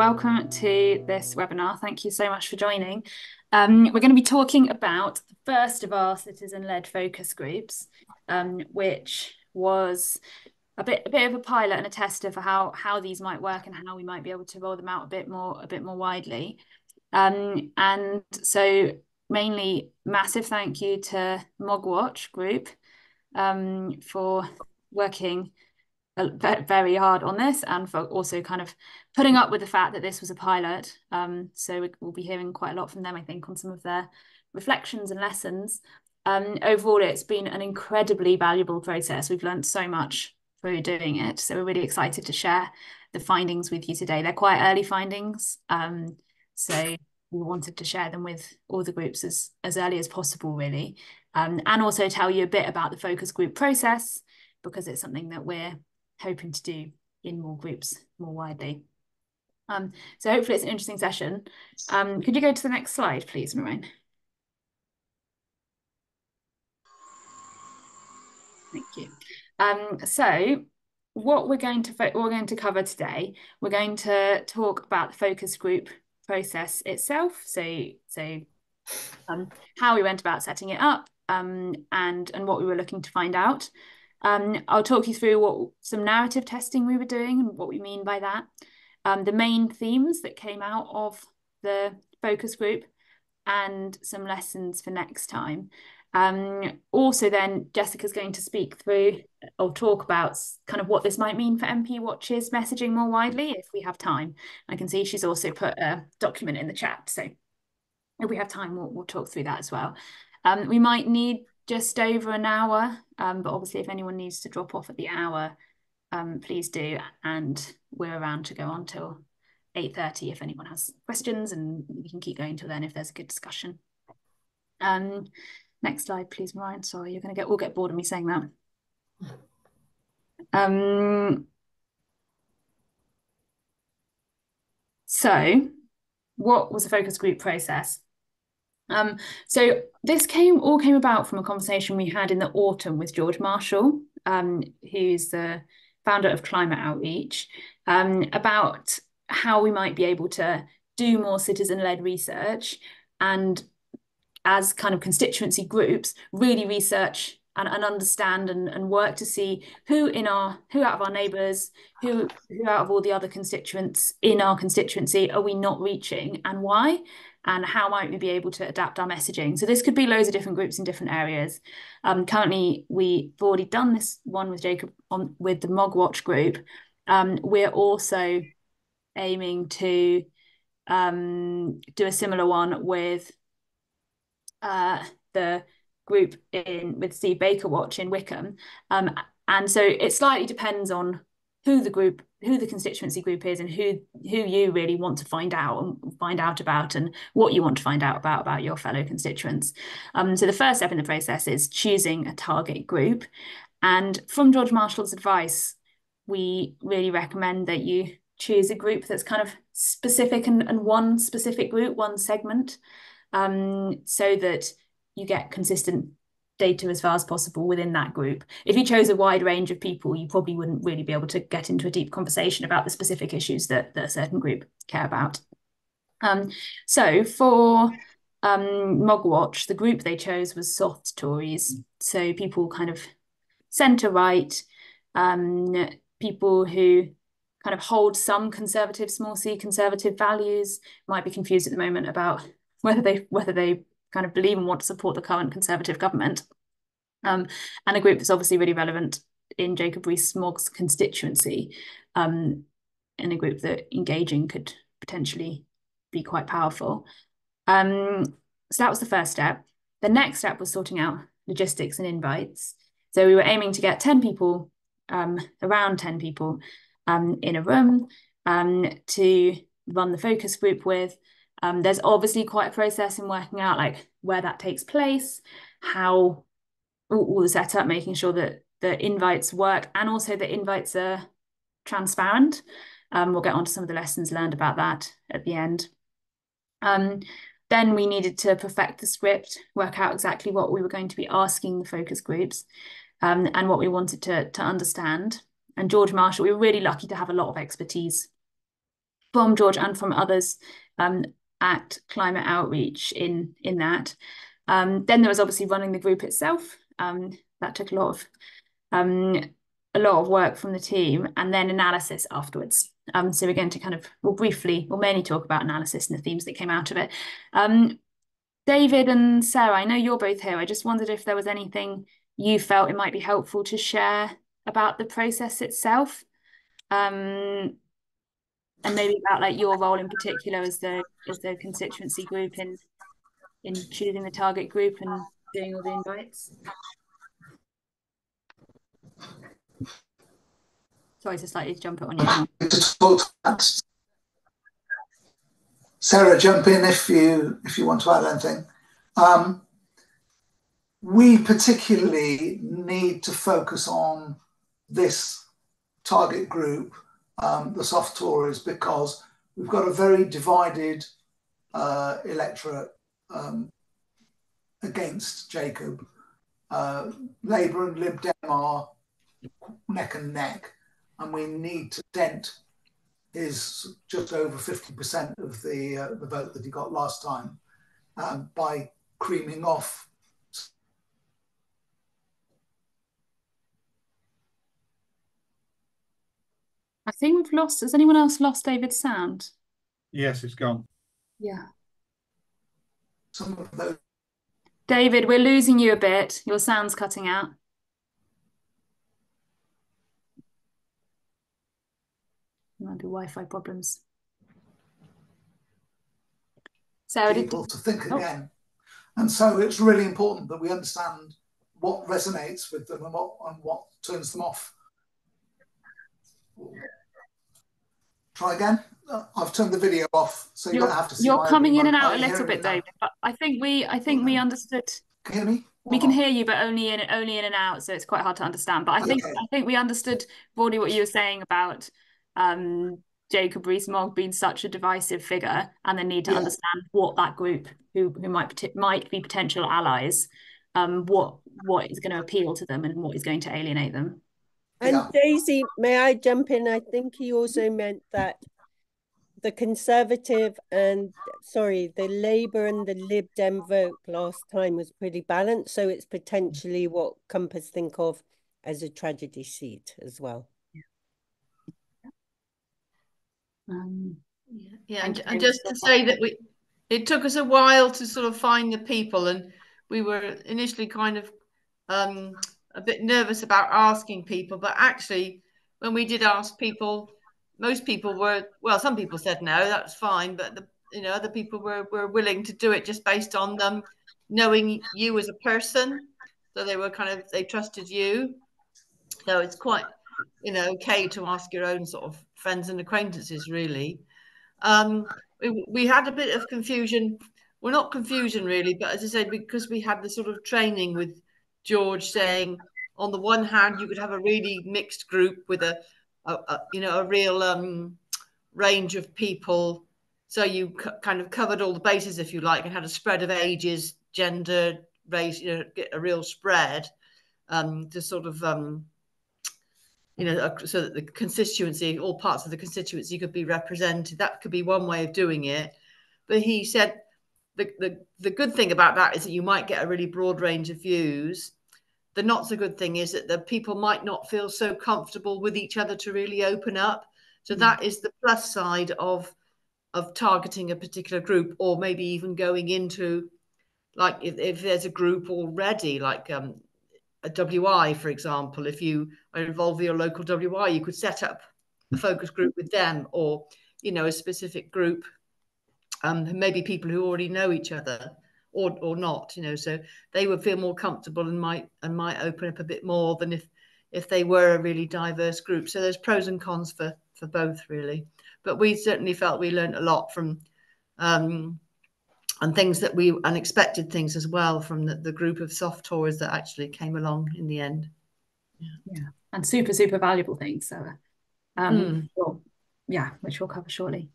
welcome to this webinar. Thank you so much for joining. We're going to be talking about the first of our citizen-led focus groups, which was a bit of a pilot and a tester for how these might work and how we might be able to roll them out a bit more widely. And so mainly massive thank you to Mogg Watch group for working very hard on this and for also kind of putting up with the fact that this was a pilot. So we'll be hearing quite a lot from them, I think, on some of their reflections and lessons. Overall, it's been an incredibly valuable process. We've learned so much through doing it. So we're really excited to share the findings with you today. They're quite early findings. So we wanted to share them with all the groups as early as possible, really. And also tell you a bit about the focus group process, because it's something that we're hoping to do in more groups more widely. So hopefully it's an interesting session. Could you go to the next slide, please, Marijn? Thank you. So what we're going to cover today, we're going to talk about the focus group process itself. So how we went about setting it up, and what we were looking to find out. I'll talk you through some narrative testing we were doing and what we mean by that. The main themes that came out of the focus group and some lessons for next time. Also then Jessica's going to speak through or talk about kind of what this might mean for MP Watch's messaging more widely if we have time. I can see she's also put a document in the chat, so if we have time we'll talk through that as well. We might need just over an hour, but obviously if anyone needs to drop off at the hour, please do, and we're around to go on till 8:30 if anyone has questions, and we can keep going till then if there's a good discussion. Next slide, please, Marijn. Sorry, you're going to all get bored of me saying that. So what was the focus group process? So this all came about from a conversation we had in the autumn with George Marshall, who's the founder of Climate Outreach, about how we might be able to do more citizen-led research and, as kind of constituency groups, really research and understand and work to see who out of our neighbours, who out of all the other constituents in our constituency are we not reaching and why, and how might we be able to adapt our messaging. So this could be loads of different groups in different areas. Currently, we've already done this one with Jacob with the Mogg Watch group. We're also aiming to do a similar one with the group with Steve Baker Watch in Wickham. And so it slightly depends on who the constituency group is and who you really want to find out about and what you want to find out about your fellow constituents. So the first step in the process is choosing a target group. And from George Marshall's advice, we really recommend that you choose a group that's kind of specific and one specific group, one segment, so that you get consistent data as far as possible within that group. If you chose a wide range of people, you probably wouldn't really be able to get into a deep conversation about the specific issues that a certain group care about. So for Mogg Watch, the group they chose was soft Tories. So people kind of centre-right, people who kind of hold some conservative, small c conservative values, might be confused at the moment about whether they kind of believe and want to support the current Conservative government. And a group that's obviously really relevant in Jacob Rees-Mogg's constituency, and a group that engaging could potentially be quite powerful. So that was the first step. The next step was sorting out logistics and invites. So we were aiming to get 10 people, around 10 people in a room to run the focus group with. There's obviously quite a process in working out like where that takes place, how all the setup, making sure that the invites work and also the invites are transparent. We'll get onto some of the lessons learned about that at the end. Then we needed to perfect the script, work out exactly what we were going to be asking the focus groups, and what we wanted to understand. And George Marshall, we were really lucky to have a lot of expertise from George and from others at Climate Outreach in that. Then there was obviously running the group itself. That took um, a lot of work from the team, and then analysis afterwards. So we're going to we'll mainly talk about analysis and the themes that came out of it. David and Sarah, I know you're both here. I just wondered if there was anything you felt it might be helpful to share about the process itself, and maybe about like your role in particular as the constituency group in choosing the target group and doing all the invites. Sorry to slightly jump it on you. Sarah, jump in if you want to add anything. We particularly need to focus on this target group, the soft Tories, because we've got a very divided electorate against Jacob. Labour and Lib Dem are neck and neck, and we need to dent his just over 50% of the vote that he got last time by creaming off. I think we've lost. Has anyone else lost David's sound? Yes, it's gone. Yeah. Some of those. David, we're losing you a bit. Your sound's cutting out. Might be Wi-Fi problems. Sarah, people to think again. And so it's really important that we understand what resonates with them and what turns them off. Try again. I've turned the video off, so you don't have to see. You're coming in and out a little bit, David. But I think we understood. Can you hear me? We can hear you, but only in and out, so it's quite hard to understand. But I think we understood broadly what you were saying about Jacob Rees-Mogg being such a divisive figure, and the need to understand what that group who might be potential allies, what is going to appeal to them and what is going to alienate them. And Daisy, may I jump in? I think he also meant that the Conservative and, the Labour and the Lib Dem vote last time was pretty balanced. So it's potentially what Compass think of as a tragedy seat as well. And just to say that it took us a while to sort of find the people, and we were initially kind of a bit nervous about asking people, but actually when we did ask people, most people were, well, some people said no, that's fine, but other people were willing to do it just based on them knowing you as a person. So they trusted you. So it's quite, okay to ask your own sort of friends and acquaintances, really. We had a bit of confusion. Well, not confusion really, but as I said, because we had the sort of training with George saying, on the one hand, you could have a really mixed group with a real range of people. So you kind of covered all the bases, if you like, and had a spread of ages, gender, race, get a real spread to sort of, so that the constituency, all parts of the constituency could be represented. That could be one way of doing it. But he said the good thing about that is that you might get a really broad range of views. The not so good thing is that the people might not feel so comfortable with each other to really open up. So that is the plus side of targeting a particular group, or maybe even going into, like, if there's a group already, like a WI, for example, if you are involved with your local WI, you could set up a focus group with them, or, a specific group, maybe people who already know each other. Or not, so they would feel more comfortable and might open up a bit more than if they were a really diverse group. So there's pros and cons for both, really. But we certainly felt we learned a lot from and things that unexpected things as well from the group of soft Tories that actually came along in the end. Yeah. And super, super valuable things. So which we'll cover shortly.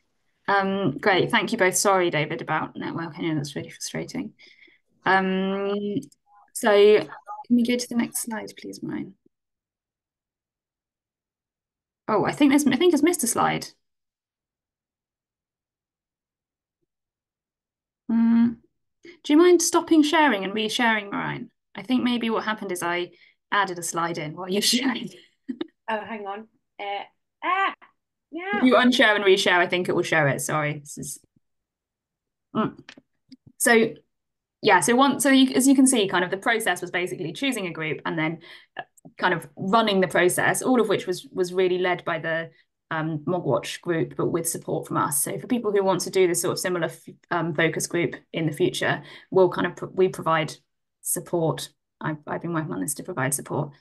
Great, thank you both. Sorry, David, about networking. That's really frustrating. So can we go to the next slide, please, Maureen? Oh, I think it's missed a slide. Do you mind stopping sharing and re-sharing, Marianne? I think maybe what happened is I added a slide in while you're sharing. Oh, hang on. Yeah. If you unshare and reshare, I think it will show it. Sorry. This is... So yeah, as you can see, kind of the process was basically choosing a group and then kind of running the process, all of which was really led by the Mogg Watch group, but with support from us. So for people who want to do this sort of similar focus group in the future, we provide support. I've been working on this to provide support.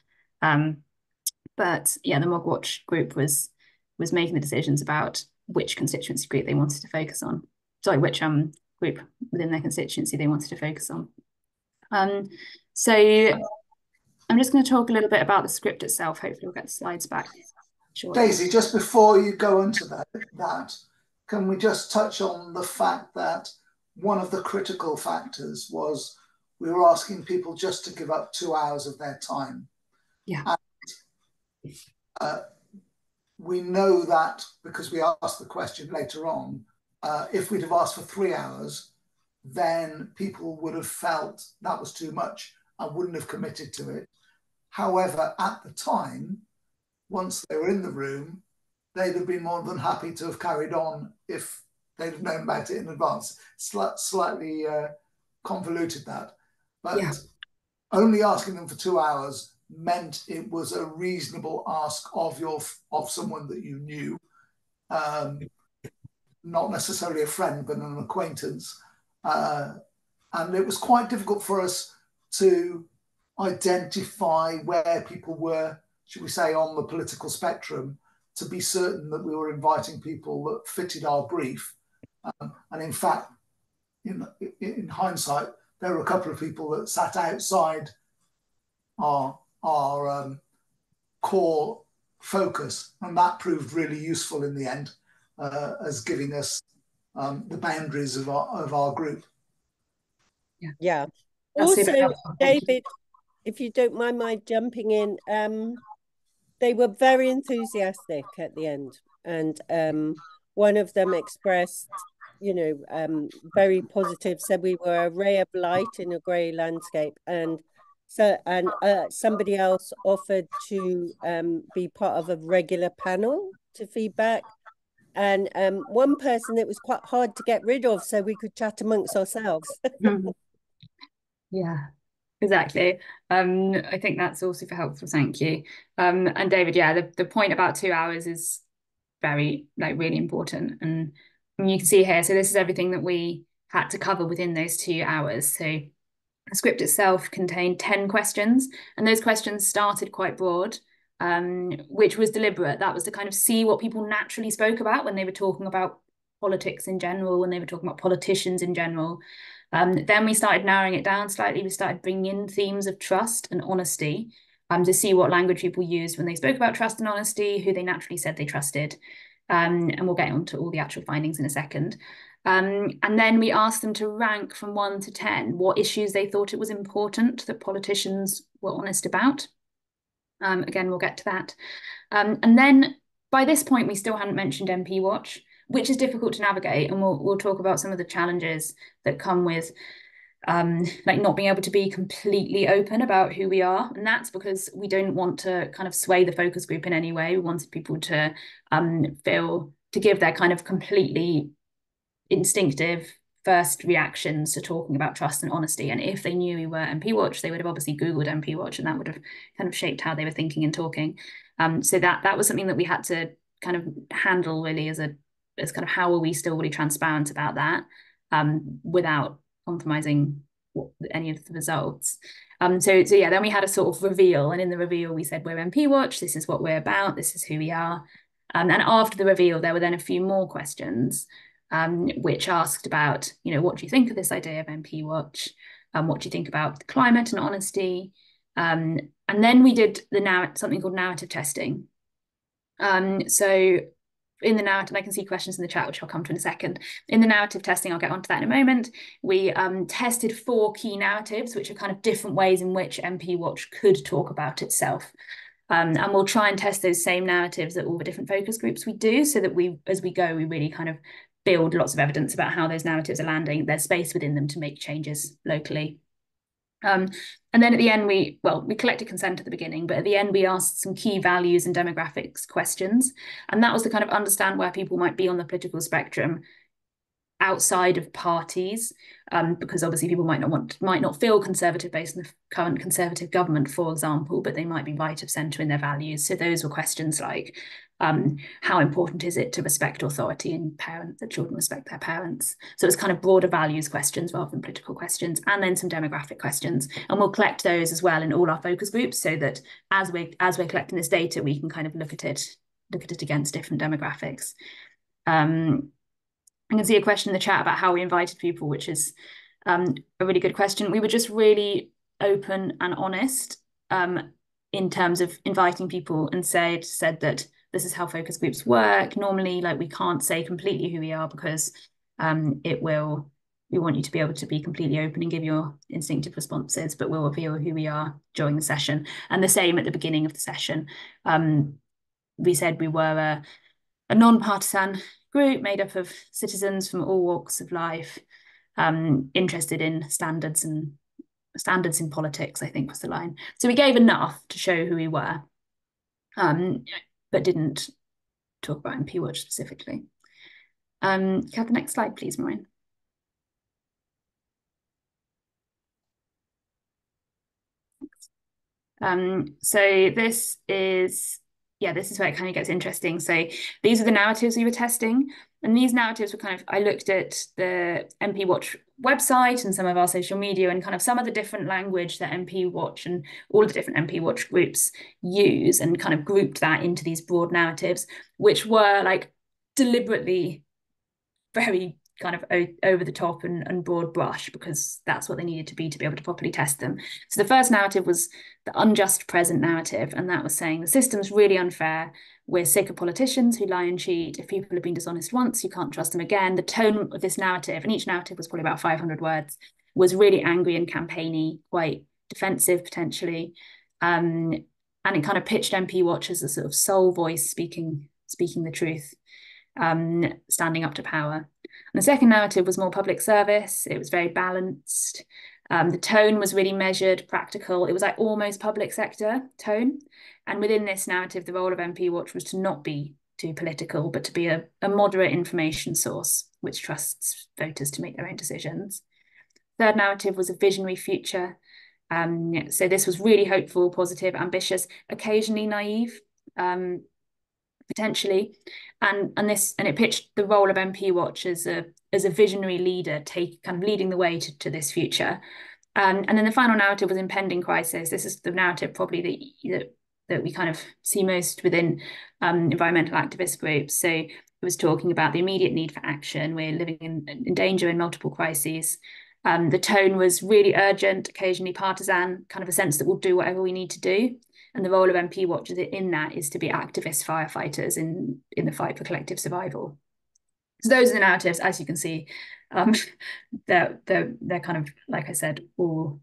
But yeah, the Mogg Watch group was making the decisions about which constituency group they wanted to focus on. Sorry, which group within their constituency they wanted to focus on. So I'm just going to talk a little bit about the script itself. Hopefully we'll get the slides back. Sure. Daisy, just before you go into that, can we just touch on the fact that one of the critical factors was we were asking people just to give up 2 hours of their time. Yeah. And, we know that because we asked the question later on, if we'd have asked for 3 hours, then people would have felt that was too much and wouldn't have committed to it. However, at the time, once they were in the room, they'd have been more than happy to have carried on if they'd have known about it in advance. Slightly convoluted that, but yeah. Only asking them for 2 hours meant it was a reasonable ask of someone that you knew, not necessarily a friend, but an acquaintance. And it was quite difficult for us to identify where people were, should we say, on the political spectrum, to be certain that we were inviting people that fitted our brief. And in fact, in hindsight, there were a couple of people that sat outside our core focus, and that proved really useful in the end as giving us the boundaries of our group. Yeah. Also, David, if you don't mind my jumping in, they were very enthusiastic at the end, and one of them expressed, very positive, said we were a ray of light in a grey landscape, and somebody else offered to be part of a regular panel to feedback, and one person it was quite hard to get rid of, so we could chat amongst ourselves. Yeah. Exactly. I think that's all super helpful. Thank you. And David, yeah, the point about 2 hours is very, really important. And you can see here, so this is everything that we had to cover within those 2 hours. So the script itself contained 10 questions, and those questions started quite broad, which was deliberate. That was to kind of see what people naturally spoke about when they were talking about politics in general, when they were talking about politicians in general. Then we started narrowing it down slightly. We started bringing in themes of trust and honesty to see what language people used when they spoke about trust and honesty, who they naturally said they trusted. And we'll get on to all the actual findings in a second. And then we asked them to rank from 1 to 10 what issues they thought it was important that politicians were honest about. Again, we'll get to that. And then by this point, we still hadn't mentioned MP Watch, which is difficult to navigate, and we'll talk about some of the challenges that come with not being able to be completely open about who we are. And that's because we don't want to kind of sway the focus group in any way. We wanted people to give their kind of completely instinctive first reactions to talking about trust and honesty. And if they knew we were MP Watch, they would have obviously Googled MP Watch, and that would have kind of shaped how they were thinking and talking. So that was something that we had to kind of handle really as kind of how are we still really transparent about that without compromising any of the results. So yeah, then we had a sort of reveal, and in the reveal we said we're MP Watch, this is what we're about, this is who we are. And after the reveal, there were then a few more questions which asked about, what do you think of this idea of MP Watch? What do you think about climate and honesty? And then we did something called narrative testing. So in the narrative, I can see questions in the chat, which I'll come to in a second. In the narrative testing, I'll get onto that in a moment. We tested 4 key narratives, which are kind of different ways in which MP Watch could talk about itself. And we'll try and test those same narratives at all the different focus groups we do, so that as we go, we really kind of build lots of evidence about how those narratives are landing, there's space within them to make changes locally. And then at the end, we collected consent at the beginning, but at the end we asked some key values and demographics questions. And that was to kind of understand where people might be on the political spectrum outside of parties, because obviously people might not feel conservative based on the current Conservative government, for example, but they might be right of centre in their values. So those were questions like, how important is it to respect authority and that children respect their parents? So it's kind of broader values questions rather than political questions, and then some demographic questions. And we'll collect those as well in all our focus groups, so that as we're collecting this data, we can kind of look at it against different demographics. I can see a question in the chat about how we invited people, which is a really good question. We were just really open and honest in terms of inviting people, and said that this is how focus groups work. Normally, like, we can't say completely who we are, because we want you to be able to be completely open and give your instinctive responses, but we'll reveal who we are during the session. And the same at the beginning of the session. We said we were a non-partisan group made up of citizens from all walks of life, interested in standards in politics, I think was the line. So we gave enough to show who we were, but didn't talk about MP Watch specifically. Can I have the next slide, please, Maureen? So this is where it kind of gets interesting. So these are the narratives we were testing. And these narratives were I looked at the MP Watch website and some of our social media, and kind of some of the different language that MP Watch and all of the different MP Watch groups use, and kind of grouped that into these broad narratives, which were like deliberately very kind of over the top and broad brush, because that's what they needed to be able to properly test them. So the first narrative was the unjust present narrative, and that was saying the system's really unfair. We're sick of politicians who lie and cheat. If people have been dishonest once, you can't trust them again. The tone of this narrative, and each narrative was probably about 500 words, was really angry and campaigny, quite defensive potentially. And it kind of pitched MP Watch as a sort of sole voice speaking the truth, standing up to power. And the second narrative was more public service. It was very balanced. The tone was really measured, practical. It was like almost public sector tone. And within this narrative, the role of MP Watch was to not be too political, but to be a moderate information source, which trusts voters to make their own decisions. Third narrative was a visionary future. So this was really hopeful, positive, ambitious, occasionally naive, potentially, and it pitched the role of MP Watch as a visionary leader, kind of leading the way to this future. And then the final narrative was impending crisis. This is the narrative probably that we kind of see most within environmental activist groups. So it was talking about the immediate need for action. We're living in danger in multiple crises. The tone was really urgent, occasionally partisan, kind of a sense that we'll do whatever we need to do. And the role of MP Watch in that is to be activist firefighters in the fight for collective survival. So those are the narratives, as you can see. They're kind of, like I said, all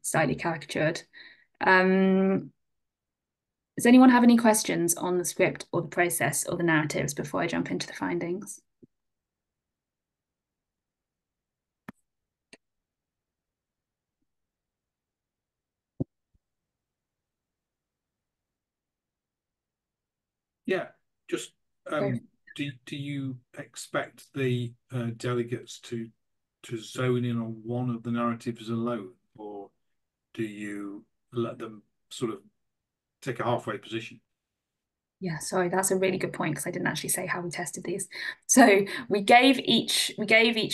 slightly caricatured. Does anyone have any questions on the script or the process or the narratives before I jump into the findings? Yeah, just do you expect the delegates to zone in on one of the narratives alone, or do you let them sort of take a halfway position? Yeah, sorry, that's a really good point, because I didn't actually say how we tested these. So we gave each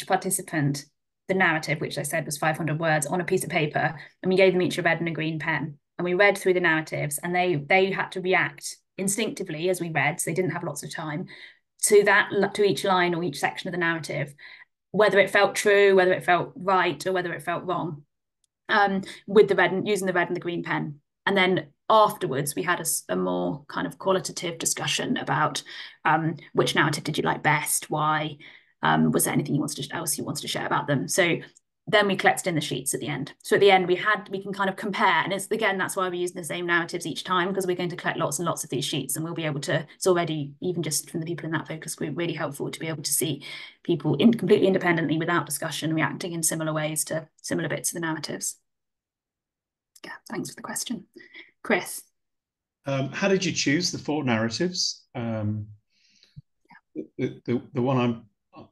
participant the narrative, which I said was 500 words, on a piece of paper, and we gave them each a red and a green pen, and we read through the narratives, and they had to react instinctively as we read, so they didn't have lots of time, to each line or each section of the narrative, whether it felt true, whether it felt right, or whether it felt wrong, with using the red and the green pen. And then afterwards, we had a more kind of qualitative discussion about which narrative did you like best, why, was there anything else you wanted to share about them. So then we collected in the sheets at the end. So at the end, we can kind of compare. And it's, again, that's why we're using the same narratives each time, because we're going to collect lots and lots of these sheets, and we'll be able to, it's already, even just from the people in that focus group, really helpful to be able to see people completely independently, without discussion, reacting in similar ways to similar bits of the narratives. Yeah, thanks for the question. Chris. How did you choose the 4 narratives? The one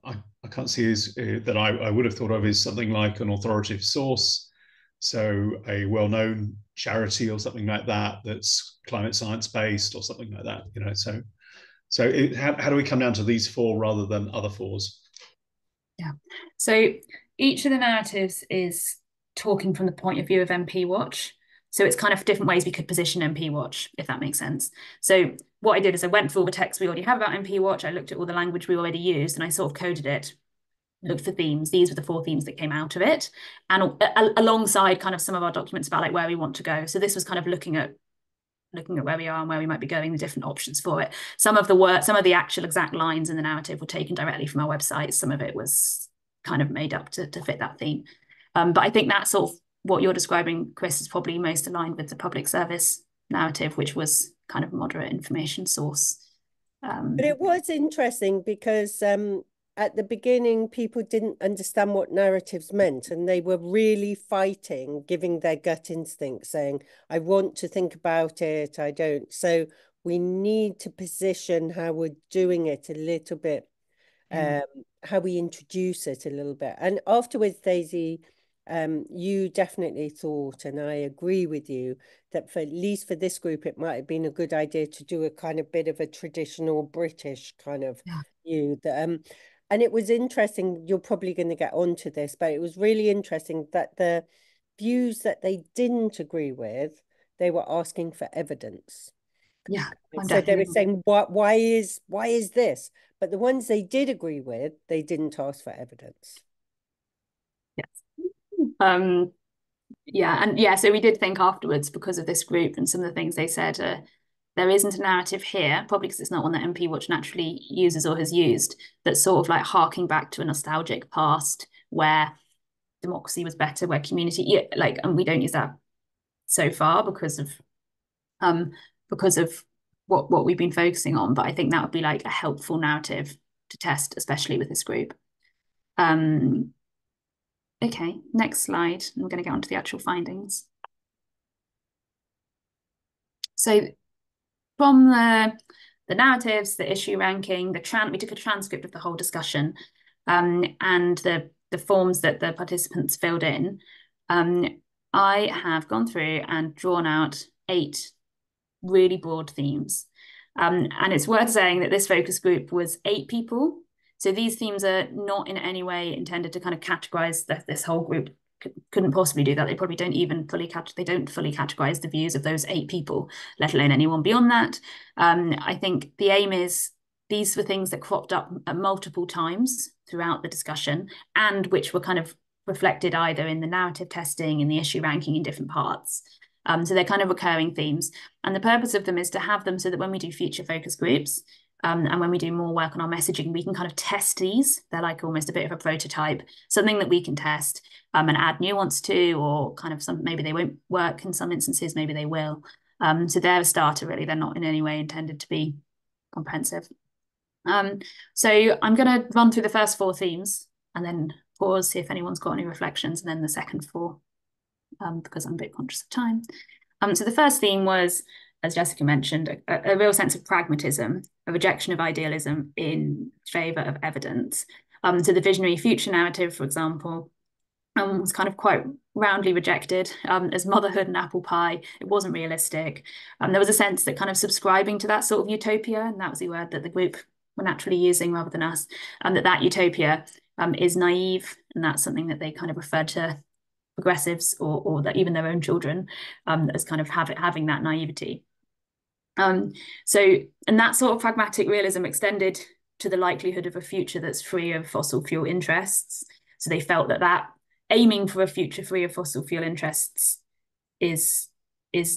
I can't see is that I would have thought of is something like an authoritative source, so a well-known charity or something like that that's climate science based or something like that. You know, how do we come down to these 4 rather than other 4s? Yeah, so each of the narratives is talking from the point of view of MP Watch. So it's kind of different ways we could position MP Watch, if that makes sense. So what I did is I went through all the text we already have about MP Watch. I looked at all the language we already used, and I sort of coded it, looked for themes. These were the 4 themes that came out of it, and alongside kind of some of our documents about like where we want to go. So this was kind of looking at where we are and where we might be going, the different options for it. Some of the actual exact lines in the narrative were taken directly from our website. Some of it was kind of made up to fit that theme. But I think that sort of what you're describing, Chris, is probably most aligned with the public service narrative, which was kind of moderate information source. But it was interesting because at the beginning, people didn't understand what narratives meant, and they were really fighting, giving their gut instinct, saying, I want to think about it, I don't. So we need to position how we're doing it a little bit, how we introduce it a little bit. And afterwards, Daisy, you definitely thought, and I agree with you, that for at least for this group, it might have been a good idea to do a kind of bit of a traditional British kind of view. And it was interesting, you're probably going to get onto this, but it was really interesting that the views that they didn't agree with, they were asking for evidence. Yeah. So they were saying, why is this? But the ones they did agree with, they didn't ask for evidence. Yes. So we did think afterwards, because of this group and some of the things they said, there isn't a narrative here, probably because it's not one that MP Watch naturally uses or has used, that's sort of like harking back to a nostalgic past where democracy was better, where community, and we don't use that so far because of what we've been focusing on. But I think that would be like a helpful narrative to test, especially with this group. Okay, next slide. I'm going to get onto the actual findings. So from the narratives, the issue ranking, we took a transcript of the whole discussion, and the forms that the participants filled in. I have gone through and drawn out 8 really broad themes. And it's worth saying that this focus group was 8 people. So these themes are not in any way intended to kind of categorize this whole group. Couldn't possibly do that. They probably don't even fully categorize the views of those 8 people, let alone anyone beyond that. I think the aim is these were things that cropped up at multiple times throughout the discussion, and which were kind of reflected either in the narrative testing, in the issue ranking, in different parts. So they're kind of recurring themes. And the purpose of them is to have them so that when we do future focus groups, and when we do more work on our messaging, we can kind of test these. They're like almost a bit of a prototype, something that we can test and add nuance to, or kind of maybe they won't work in some instances, maybe they will. So they're a starter, really. They're not in any way intended to be comprehensive. So I'm going to run through the first 4 themes and then pause, see if anyone's got any reflections, and then the second 4, because I'm a bit conscious of time. So the first theme was, as Jessica mentioned, a real sense of pragmatism, a rejection of idealism in favour of evidence. So the visionary future narrative, for example, was kind of quite roundly rejected as motherhood and apple pie. It wasn't realistic. There was a sense that kind of subscribing to that sort of utopia, and that was the word that the group were naturally using rather than us, that utopia is naive, and that's something that they kind of referred to progressives or that even their own children as kind of having that naivety. And that sort of pragmatic realism extended to the likelihood of a future that's free of fossil fuel interests. So they felt that aiming for a future free of fossil fuel interests is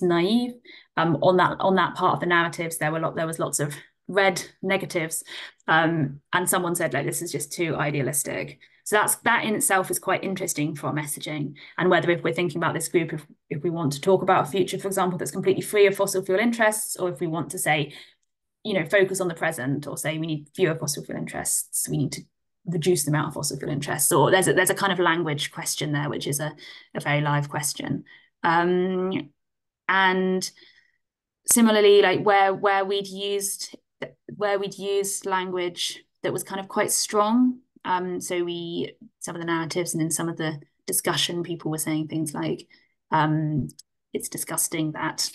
naive. On that part of the narratives, there was lots of red negatives, and someone said, like, this is just too idealistic. So that in itself is quite interesting for our messaging, and whether if we're thinking about this group, if we want to talk about a future, for example, that's completely free of fossil fuel interests, or if we want to say, focus on the present, or say we need fewer fossil fuel interests, we need to reduce the amount of fossil fuel interests, or there's a kind of language question there, which is a very live question. And similarly, like where we'd used language that was kind of quite strong. So some of the narratives and in some of the discussion, people were saying things like, it's disgusting that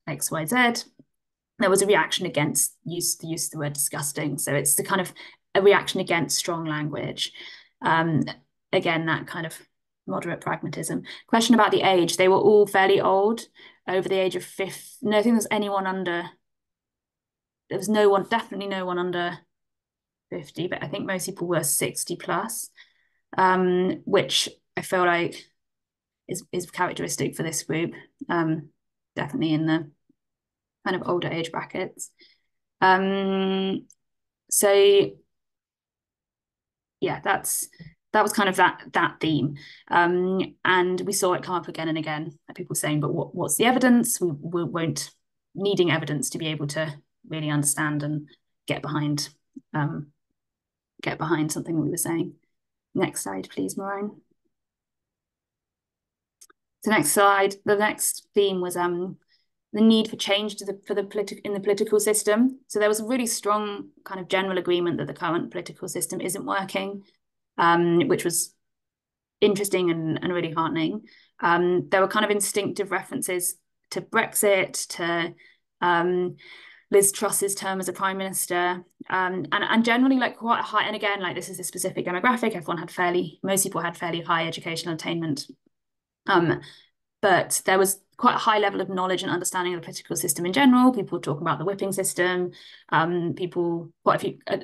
X, Y, Z. There was a reaction against the use of the word disgusting. So it's the kind of a reaction against strong language. Again, that kind of moderate pragmatism. Question about the age. They were all fairly old, over the age of 50. No, I think there's anyone under. There was definitely no one under 50, but I think most people were 60 plus, which I feel like is characteristic for this group. Definitely in the kind of older age brackets. So yeah, that was kind of that theme. And we saw it come up again and again, people saying, but what's the evidence? We won't needing evidence to be able to really understand and get behind something that we were saying. Next slide, please, Maureen. So next slide, the next theme was the need for change in the political system. So there was a really strong kind of general agreement that the current political system isn't working, which was interesting and really heartening. There were kind of instinctive references to Brexit, to Liz Truss's term as a prime minister, and generally like quite high. And again, like this is a specific demographic. Most people had fairly high educational attainment. But there was quite a high level of knowledge and understanding of the political system in general. People were talking about the whipping system. At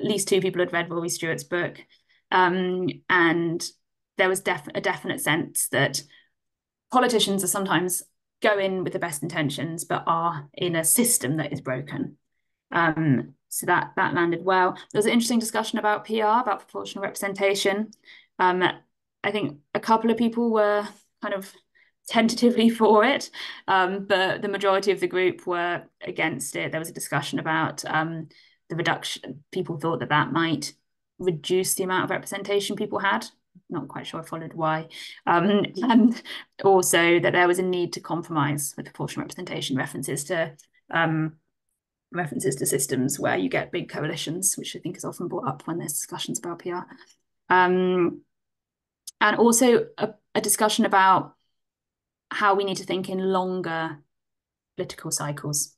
least two people had read Rory Stewart's book. And there was a definite sense that politicians are sometimes go in with the best intentions, but are in a system that is broken. So that landed well. There was an interesting discussion about PR, about proportional representation. I think a couple of people were kind of tentatively for it, but the majority of the group were against it. There was a discussion about the reduction. People thought that might reduce the amount of representation people had. Not quite sure I followed why. And also that there was a need to compromise with proportional representation, references to systems where you get big coalitions, which I think is often brought up when there's discussions about PR. And also a discussion about how we need to think in longer political cycles,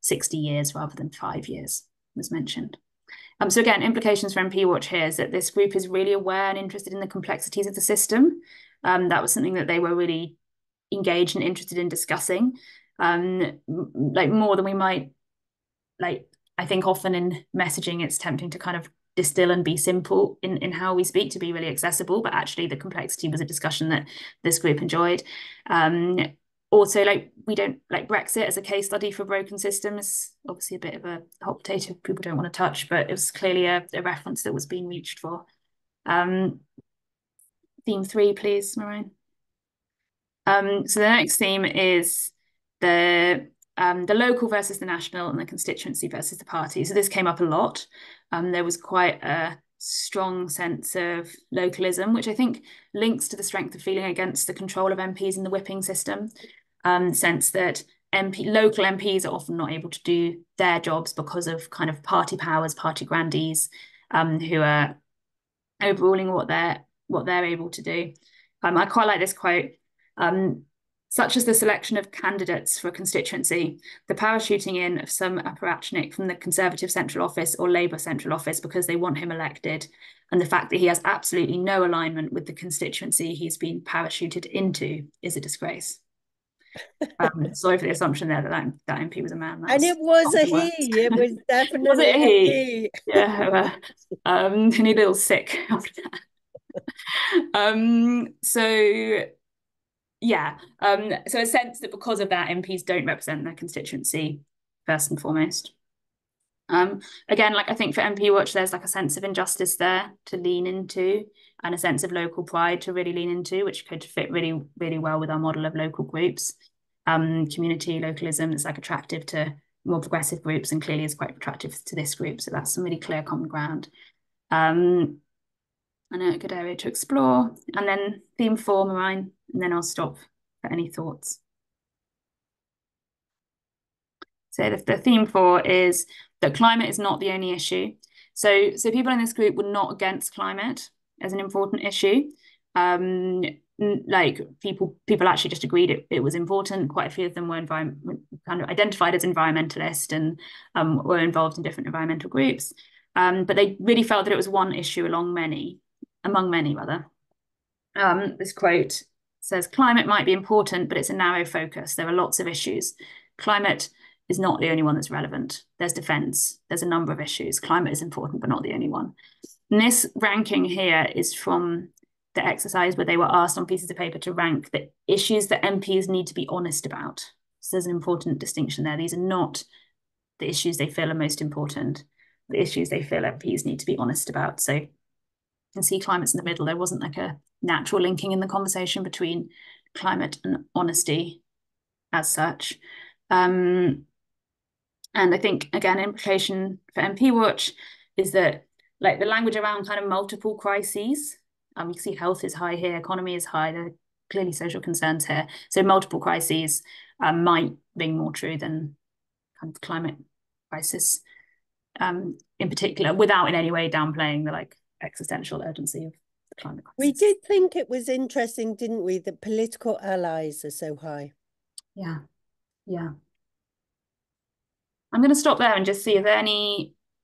60 years rather than 5 years was mentioned. So again, implications for MP Watch here is that this group is really aware and interested in the complexities of the system. That was something that they were really engaged and interested in discussing, like more than we might, like, I think often in messaging, it's tempting to kind of distill and be simple in how we speak to be really accessible, but actually the complexity was a discussion that this group enjoyed. Also, like, we don't like Brexit as a case study for broken systems, obviously a bit of a hot potato people don't want to touch, but it was clearly a reference that was being reached for. Theme 3, please, Maureen. So the next theme is the local versus the national and the constituency versus the party. So this came up a lot. There was quite a strong sense of localism, which I think links to the strength of feeling against the control of MPs in the whipping system. Sense that local MPs are often not able to do their jobs because of kind of party powers, party grandees, who are overruling what they're able to do. I quite like this quote. Such as the selection of candidates for a constituency, the parachuting in of some apparatchik from the Conservative Central Office or Labour Central Office because they want him elected, and the fact that he has absolutely no alignment with the constituency he's been parachuted into is a disgrace. Sorry for the assumption there that MP was a man. And it was a he. It was definitely was it a he? he. Yeah. And a little sick after that. So yeah, so a sense that because of that, MPs don't represent their constituency first and foremost. Again, like I think for MP Watch, there's like a sense of injustice there to lean into, and a sense of local pride to really lean into, which could fit really, really well with our model of local groups. Community localism is like attractive to more progressive groups and clearly is quite attractive to this group. So that's some really clear common ground. And a good area to explore. And then theme 4, Marine, and then I'll stop for any thoughts. So the theme 4 is that climate is not the only issue. So people in this group were not against climate as an important issue. Like people actually just agreed it was important. Quite a few of them were kind of identified as environmentalist and were involved in different environmental groups. But they really felt that it was one issue among many rather. This quote says, "Climate might be important, but it's a narrow focus. There are lots of issues. Climate is not the only one that's relevant. There's defence. There's a number of issues. Climate is important, but not the only one." And this ranking here is from the exercise where they were asked on pieces of paper to rank the issues that MPs need to be honest about. So there's an important distinction there. These are not the issues they feel are most important, the issues they feel MPs need to be honest about. So you can see climate's in the middle. There wasn't like a natural linking in the conversation between climate and honesty as such. And I think, again, implication for MP Watch is that like the language around kind of multiple crises, you see health is high here, economy is high, there are clearly social concerns here. So multiple crises might ring more true than kind of climate crisis in particular, without in any way downplaying the like existential urgency of the climate crisis. We did think it was interesting, didn't we, that political allies are so high. Yeah, yeah. I'm going to stop there and just see if there are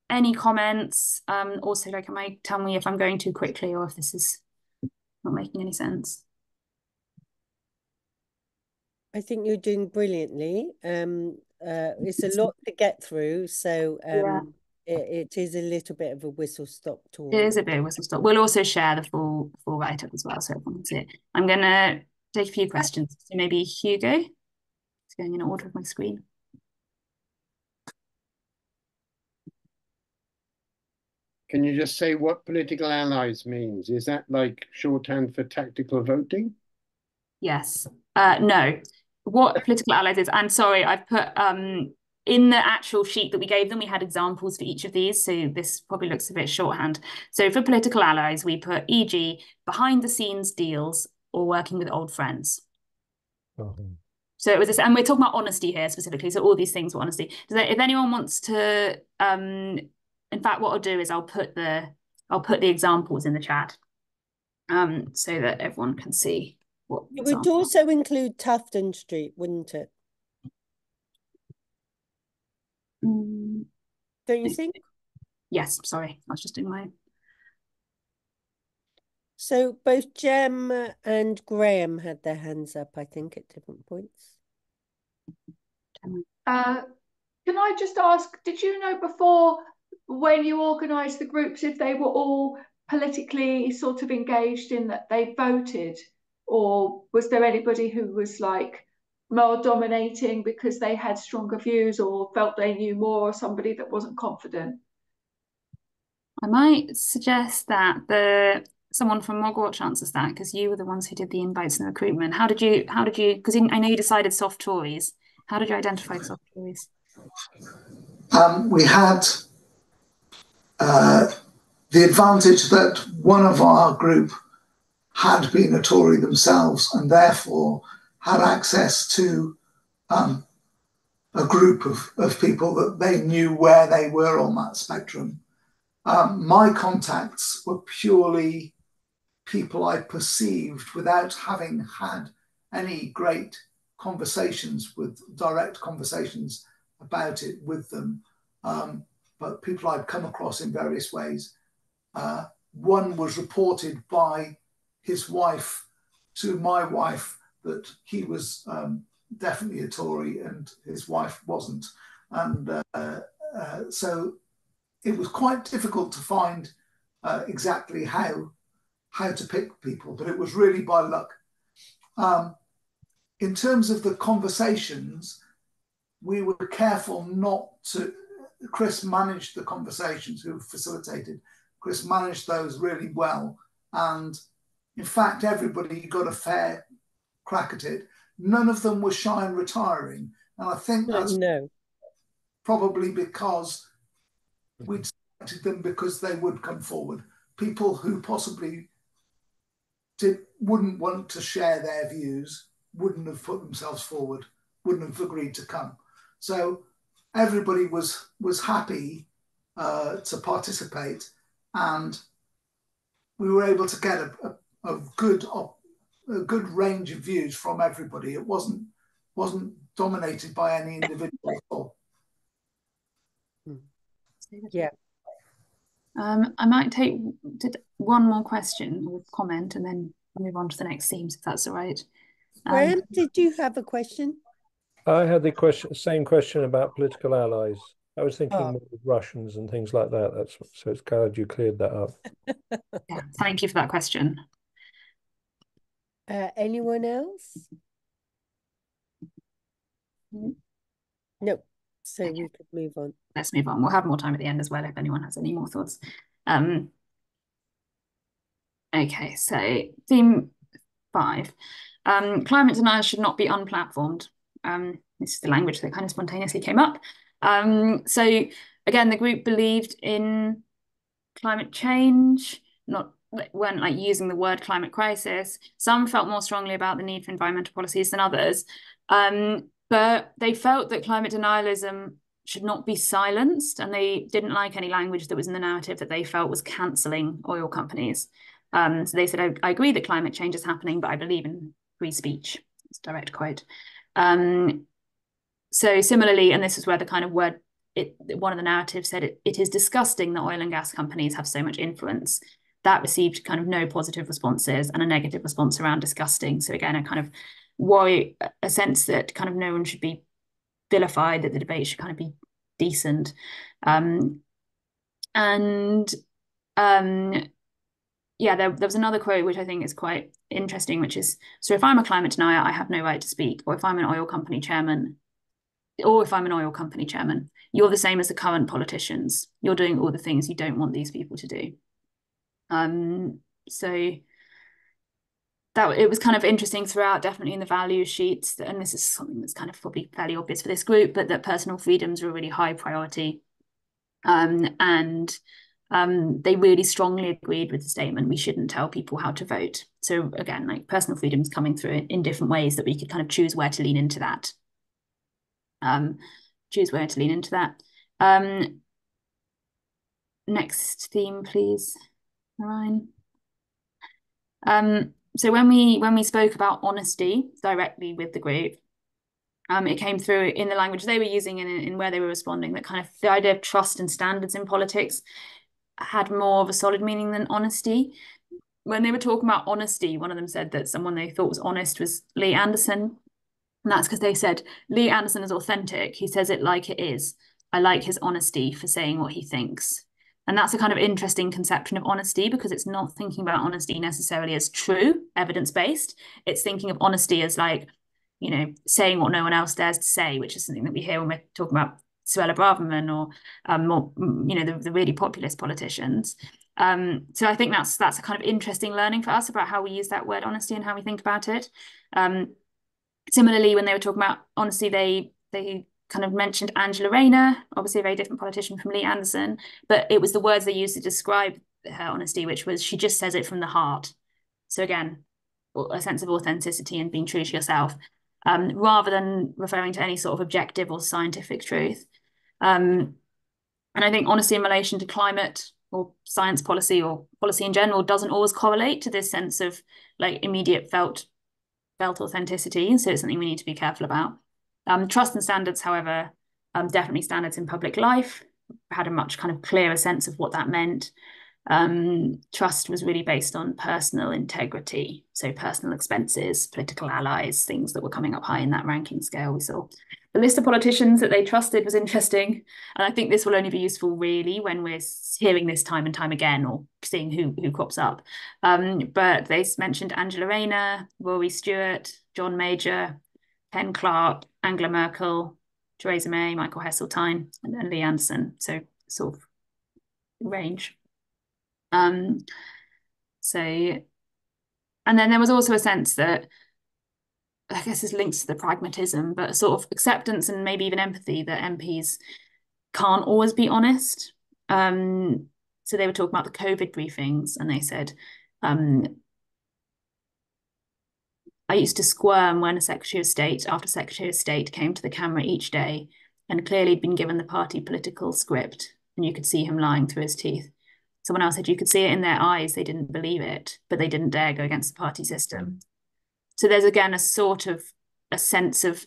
any comments. Also, like, tell me if I'm going too quickly or if this is not making any sense. I think you're doing brilliantly. It's a lot to get through, so it is a little bit of a whistle-stop tour. It is a bit of a whistle-stop. We'll also share the full write-up as well, so everyone can see it. I'm going to take a few questions. So maybe Hugo. It's going in order of my screen. Can you just say what political allies means? Is that like shorthand for tactical voting? Yes. No. What political allies is, I'm sorry, I've put in the actual sheet that we gave them, we had examples for each of these. So this probably looks a bit shorthand. So for political allies, we put e.g. behind the scenes deals or working with old friends. So it was this, and we're talking about honesty here specifically. So all these things were honesty. So if anyone wants to, in fact, what I'll do is I'll put the examples in the chat, so that everyone can see what. It would also include Tufton Street, wouldn't it? Don't you think? Yes, sorry, I was just doing my. So both Jem and Graham had their hands up, I think, at different points. Can I just ask, did you know before when you organised the groups if they were all politically sort of engaged in that they voted, or was there anybody who was like more dominating because they had stronger views or felt they knew more, or somebody that wasn't confident? I might suggest that someone from Mogg Watch answers that, because you were the ones who did the invites and the recruitment. How did you, because I know you decided soft Tories. How did you identify soft Tories? We had the advantage that one of our group had been a Tory themselves and therefore had access to a group of people that they knew where they were on that spectrum. My contacts were purely people I perceived without having had any great direct conversations about it with them, but people I'd come across in various ways. One was reported by his wife to my wife that he was definitely a Tory and his wife wasn't. And so it was quite difficult to find exactly how to pick people, but it was really by luck. In terms of the conversations, we were careful not to Chris managed the conversations, who facilitated. Chris managed those really well. And in fact, everybody got a fair crack at it. None of them were shy and retiring. And I think that's probably because we'd selected them because they would come forward. People who possibly wouldn't want to share their views wouldn't have put themselves forward, wouldn't have agreed to come. So everybody was happy to participate, and we were able to get a good range of views from everybody. It wasn't dominated by any individual at all. Yeah. I might take one more question or comment and then move on to the next themes, if that's all right. Graham, did you have a question? I had the same question about political allies. I was thinking more of Russians and things like that. So it's glad you cleared that up. Yeah, thank you for that question. Anyone else? No. So we could move on. Let's move on. We'll have more time at the end as well if anyone has any more thoughts. Okay, so theme 5. Climate deniers should not be unplatformed. This is the language that kind of spontaneously came up. So again, the group believed in climate change, weren't like using the word climate crisis. Some felt more strongly about the need for environmental policies than others. But they felt that climate denialism should not be silenced, and they didn't like any language that was in the narrative that they felt was cancelling oil companies. So they said, I agree that climate change is happening, but I believe in free speech. It's a direct quote. So similarly, and this is where the kind of word, one of the narratives said, it is disgusting that oil and gas companies have so much influence. That received kind of no positive responses and a negative response around disgusting. So again, a kind of worry, a sense that kind of no one should be vilified, that the debate should kind of be decent. Yeah, there was another quote which I think is quite interesting, which is, so if I'm a climate denier, I have no right to speak, or if I'm an oil company chairman, you're the same as the current politicians. You're doing all the things you don't want these people to do. So that it was kind of interesting throughout, definitely in the value sheets, and this is something that's kind of probably fairly obvious for this group, but that personal freedoms are a really high priority. They really strongly agreed with the statement, we shouldn't tell people how to vote. So again, like personal freedoms coming through in different ways that we could kind of choose where to lean into that. Next theme, please, Ryan. So when we spoke about honesty directly with the group, it came through in the language they were using and in where they were responding, that kind of the idea of trust and standards in politics had more of a solid meaning than honesty. When they were talking about honesty, one of them said that someone they thought was honest was Lee Anderson. And that's because they said, Lee Anderson is authentic. He says it like it is. I like his honesty for saying what he thinks. And that's a kind of interesting conception of honesty, because it's not thinking about honesty necessarily as true, evidence-based. It's thinking of honesty as like, you know, saying what no one else dares to say, which is something that we hear when we're talking about Suella Braverman or more, you know, the really populist politicians. So I think that's a kind of interesting learning for us about how we use that word honesty and how we think about it. Similarly, when they were talking about honesty, they kind of mentioned Angela Rayner, obviously a very different politician from Lee Anderson, but it was the words they used to describe her honesty, which was, she just says it from the heart. So again, a sense of authenticity and being true to yourself, rather than referring to any sort of objective or scientific truth. And I think honesty in relation to climate or science policy or policy in general doesn't always correlate to this sense of like immediate felt authenticity. So it's something we need to be careful about. Trust and standards, however, definitely standards in public life, had a much kind of clearer sense of what that meant. Trust was really based on personal integrity, so personal expenses, political allies, things that were coming up high in that ranking scale. We saw the list of politicians that they trusted was interesting, and I think this will only be useful really when we're hearing this time and time again or seeing who crops up. But they mentioned Angela Rayner, Rory Stewart, John Major, Ken Clark, Angela Merkel, Theresa May, Michael Heseltine, and then Lee Anderson. So sort of range. So, and then there was also a sense that, I guess this links to the pragmatism, but a sort of acceptance and maybe even empathy that MPs can't always be honest. So they were talking about the COVID briefings, and they said, I used to squirm when a Secretary of State after Secretary of State came to the camera each day and clearly had been given the party political script, and you could see him lying through his teeth. Someone else said you could see it in their eyes, they didn't believe it, but they didn't dare go against the party system. So there's again a sort of a sense of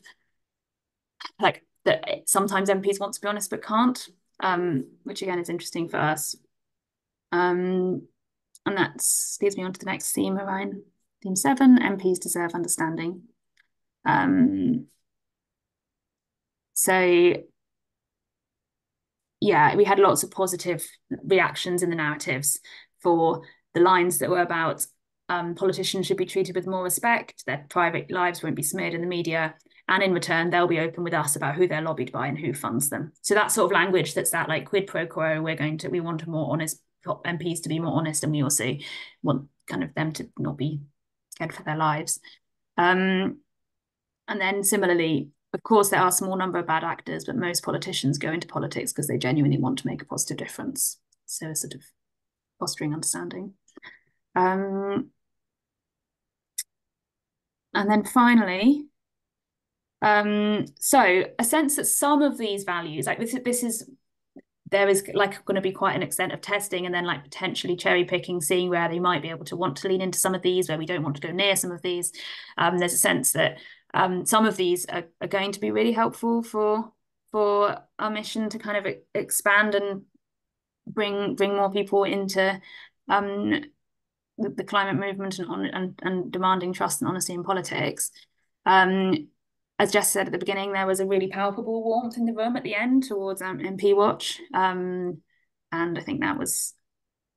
like that sometimes MPs want to be honest but can't, which again is interesting for us. And that leads me on to the next theme, Orion. Theme 7, MPs deserve understanding. So yeah, we had lots of positive reactions in the narratives for the lines that were about politicians should be treated with more respect, their private lives won't be smeared in the media, and in return, they'll be open with us about who they're lobbied by and who funds them. So that sort of language that's that like quid pro quo, we want a more honest MPs to be more honest, and we also want kind of them to not be scared for their lives. And then similarly, of course, there are a small number of bad actors, but most politicians go into politics because they genuinely want to make a positive difference. So sort of fostering understanding. And then finally, so a sense that some of these values, like there is like going to be quite an extent of testing and then like potentially cherry picking, seeing where they might be able to want to lean into some of these, where we don't want to go near some of these. There's a sense that some of these are going to be really helpful for our mission to kind of expand and bring more people into the climate movement and demanding trust and honesty in politics. As Jess said at the beginning, there was a really palpable warmth in the room at the end towards MP Watch, and I think that was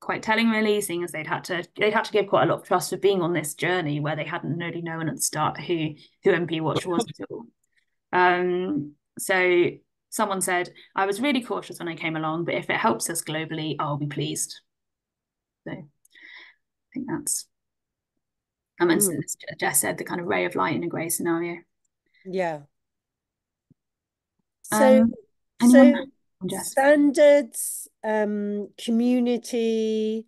quite telling, really, seeing as they'd had to give quite a lot of trust for being on this journey where they hadn't really known at the start who MP Watch was at all. So someone said, I was really cautious when I came along, but if it helps us globally, I'll be pleased. So I think that's, as Jess said, the kind of ray of light in a grey scenario. Yeah. So standards, community,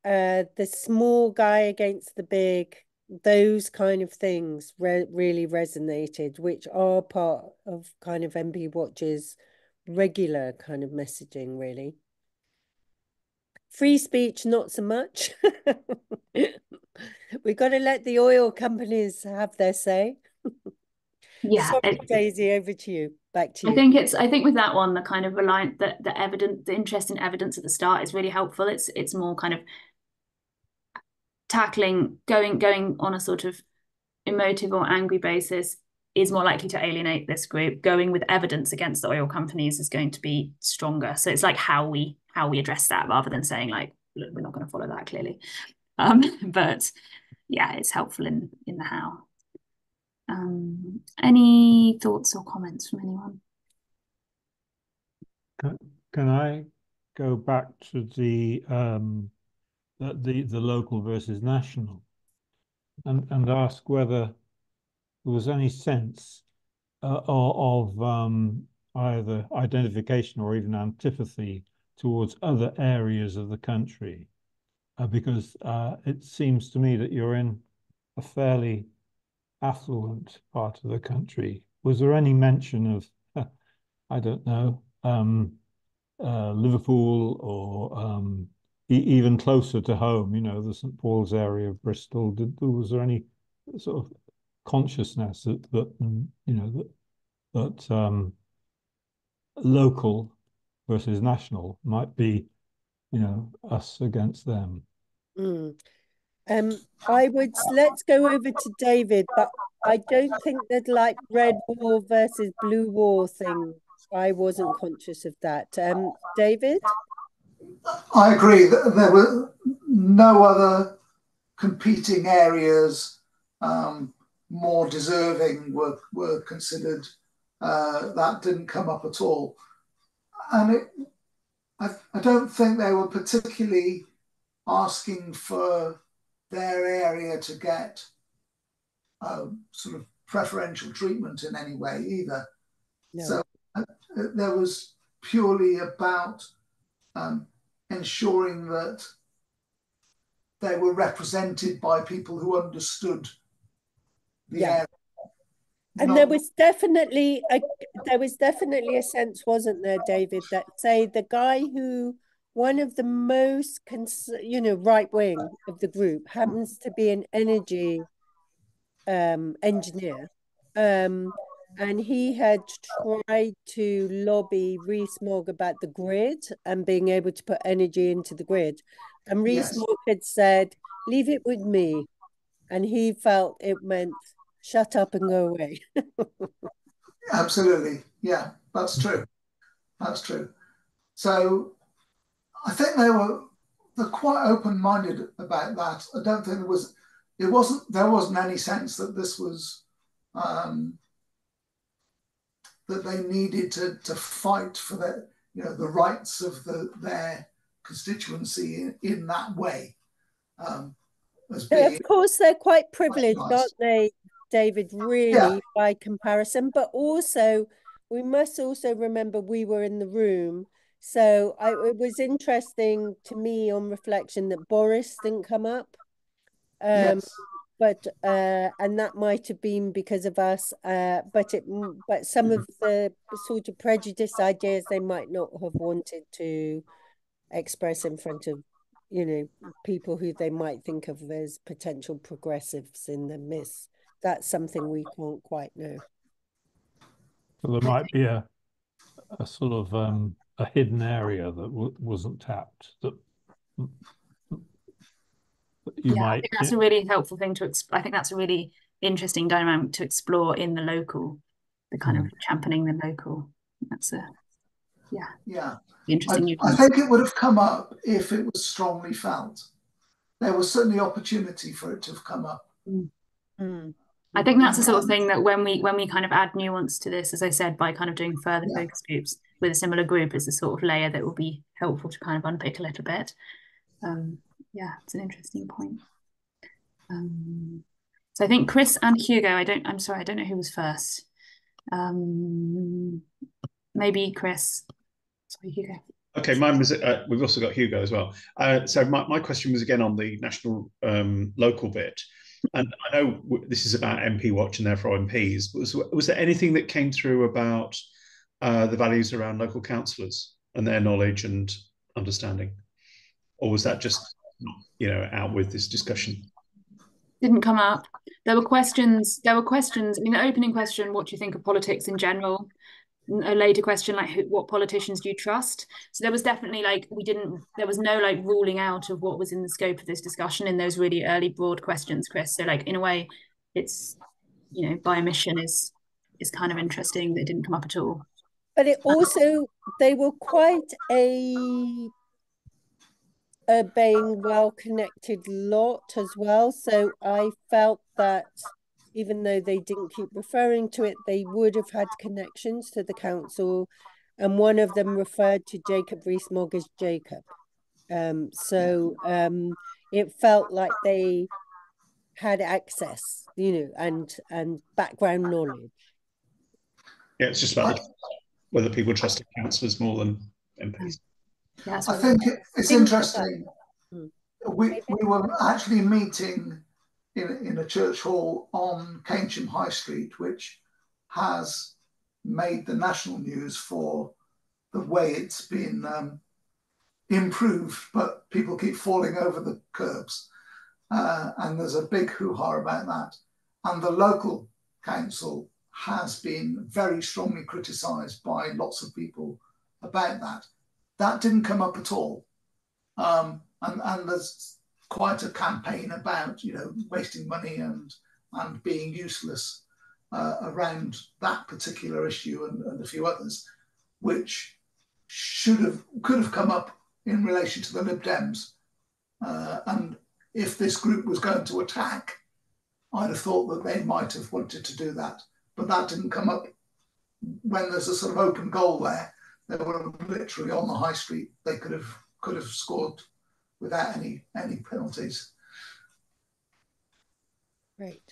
the small guy against the big, those kind of things really resonated, which are part of kind of MP Watch's regular kind of messaging, really. Free speech, not so much. We've got to let the oil companies have their say. Yeah, sorry, Daisy, over to you. Back to you. I think with that one, the kind of reliant the interest in evidence at the start is really helpful. It's more kind of tackling going on a sort of emotive or angry basis is more likely to alienate this group. Going with evidence against the oil companies is going to be stronger. So it's like how we address that rather than saying like, look, we're not going to follow that clearly. But yeah, it's helpful in the how. Any thoughts or comments from anyone? Can I go back to the local versus national and ask whether there was any sense of either identification or even antipathy towards other areas of the country, because it seems to me that you're in a fairly affluent part of the country. Was there any mention of, I don't know, Liverpool or even closer to home, you know, the St. Paul's area of Bristol? Was there any sort of consciousness that you know that local versus national might be, you know, us against them? Let's go over to David, but I don't think that like red wall versus blue wall thing. I wasn't conscious of that. David? I agree that there were no other competing areas more deserving were considered that didn't come up at all. And I don't think they were particularly asking for their area to get sort of preferential treatment in any way either. No. So there was purely about ensuring that they were represented by people who understood the area. And there was definitely a sense, wasn't there, David, that say the guy who one of the most right wing of the group happens to be an energy engineer, and he had tried to lobby Rees-Mogg about the grid and being able to put energy into the grid, and Rees-Mogg had said, "Leave it with me," and he felt it meant shut up and go away. Absolutely. Yeah, that's true. That's true. So I think they're quite open-minded about that. I don't think there wasn't any sense that this was that they needed to fight for the rights of their constituency in that way. Of course, they're quite privileged, aren't they, David, really, by comparison? But also, we must also remember we were in the room. So it was interesting to me on reflection that Boris didn't come up. But and that might have been because of us. But some of the sort of prejudice ideas they might not have wanted to express in front of people who they might think of as potential progressives in the midst. That's something we can't quite know. So there might be a sort of a hidden area that wasn't tapped that you might. I think that's a really helpful thing to. I think that's a really interesting dynamic to explore in the local, the kind of championing the local. That's interesting. I think it would have come up if it was strongly felt. There was certainly opportunity for it to have come up. I think that's the sort of thing that when we kind of add nuance to this, as I said, by kind of doing further focus groups with a similar group, is the sort of layer that will be helpful to kind of unpick a little bit. It's an interesting point. So I think Chris and Hugo. I'm sorry, I don't know who was first. Maybe Chris. Sorry, Hugo. Okay, mine was. We've also got Hugo as well. So my question was again on the national local bit, and I know this is about MP Watch and therefore MPs. Was there anything that came through about the values around local councillors and their knowledge and understanding, or was that just out with this discussion? Didn't come up. There were questions. I mean, the opening question: what do you think of politics in general? A later question like what politicians do you trust? So there was definitely there was no ruling out of what was in the scope of this discussion in those really early broad questions, Chris. So in a way it's by omission is kind of interesting that it didn't come up at all. But it also they were quite a urbane, well-connected lot as well. So I felt that even though they didn't keep referring to it, they would have had connections to the council. And one of them referred to Jacob Rees-Mogg as Jacob. It felt like they had access, and background knowledge. Yeah, it's just about whether people trusted councillors more than MPs. I think it's interesting. We were actually meeting in a church hall on Keynsham High Street, which has made the national news for the way it's been improved, but people keep falling over the curbs. And there's a big hoo-ha about that. And the local council has been very strongly criticised by lots of people about that. That didn't come up at all. And there's quite a campaign about wasting money and being useless around that particular issue and a few others, which could have come up in relation to the Lib Dems. And if this group was going to attack, I'd have thought that they might have wanted to do that, but that didn't come up when there's a sort of open goal there, they were literally on the high street. They could have scored without any penalties. Right.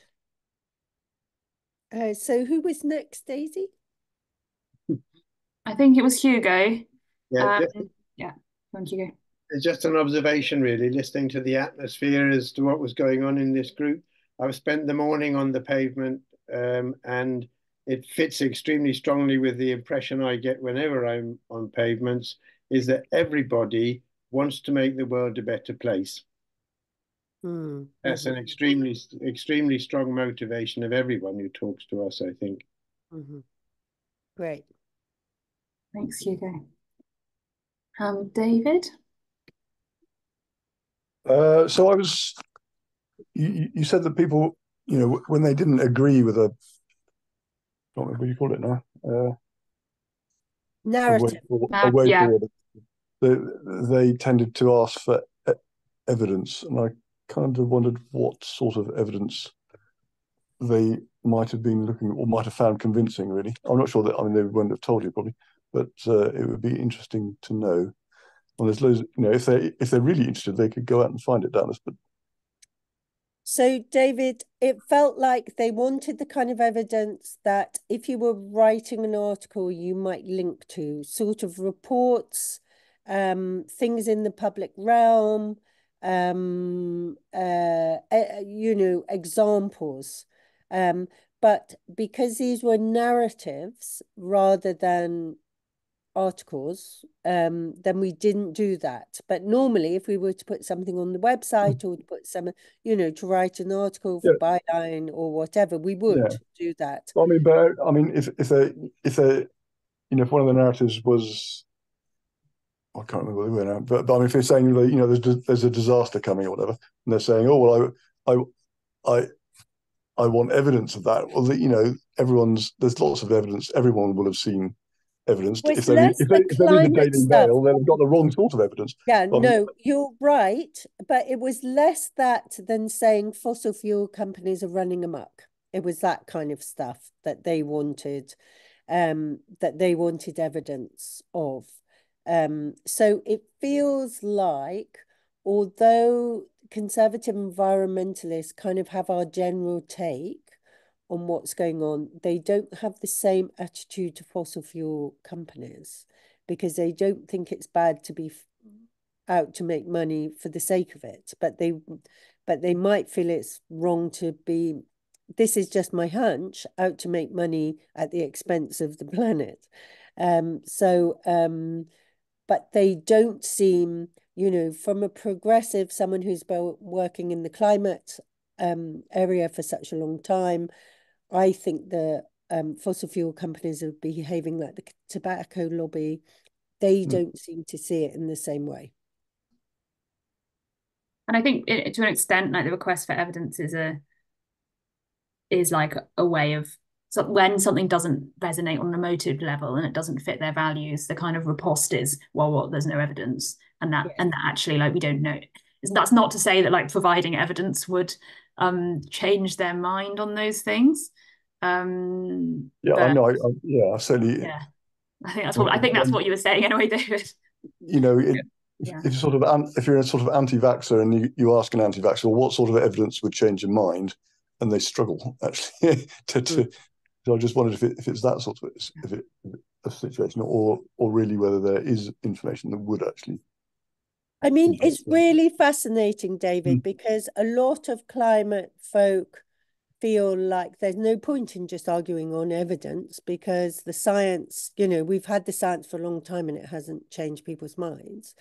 So who was next, Daisy? I think it was Hugo. Yeah, Yeah, thank you. it's just an observation, really, listening to the atmosphere as to what was going on in this group. I've spent the morning on the pavement, and it fits extremely strongly with the impression I get whenever I'm on pavements, is that everybody wants to make the world a better place. That's an extremely strong motivation of everyone who talks to us, I think. Great. Thanks, Hugo. David? So you said that people, when they didn't agree with I don't remember what you call it now, narrative. a way Yeah. forward, they tended to ask for evidence, and I kind of wondered what sort of evidence they might have been looking or might have found convincing, really. I'm not sure that, they wouldn't have told you probably, but it would be interesting to know. Well, there's loads, if they're really interested, they could go out and find it down us. But so, David, it felt like they wanted the kind of evidence that if you were writing an article, you might link to, sort of reports, things in the public realm, examples. But because these were narratives rather than articles, then we didn't do that. But normally, if we were to put something on the website or to put some, to write an article for Byline or whatever, we would do that. Well, if one of the narratives was, I can't remember what they were now, but if they're saying there's a disaster coming or whatever, and they're saying, oh well, I want evidence of that. Well, there's lots of evidence. Everyone will have seen evidence. Well, if they read the Daily Mail, they've got the wrong sort of evidence. Yeah, no, you're right. But it was less that than saying fossil fuel companies are running amok. It was that kind of stuff that they wanted, evidence of. So it feels like, although conservative environmentalists kind of have our general take on what's going on, they don't have the same attitude to fossil fuel companies because they don't think it's bad to be out to make money for the sake of it. But they might feel it's wrong to be, this is just my hunch, out to make money at the expense of the planet. But they don't seem, from a progressive, someone who's been working in the climate area for such a long time, I think the fossil fuel companies are behaving like the tobacco lobby. They don't seem to see it in the same way. And I think to an extent, like the request for evidence is like a way of, so when something doesn't resonate on an emotive level and it doesn't fit their values, the kind of riposte is, well, what, there's no evidence. And that actually, like, we don't know. That's not to say that like providing evidence would change their mind on those things. I know. I certainly. Yeah, I think that's what you were saying anyway, David. If you're a sort of anti-vaxxer and you ask an anti-vaxxer, well, what sort of evidence would change your mind, and they struggle actually So I just wondered if it's that sort of a situation, or really whether there is information that would actually. I mean, it's really fascinating, David, because a lot of climate folk feel like there's no point in just arguing on evidence because the science, we've had the science for a long time and it hasn't changed people's minds.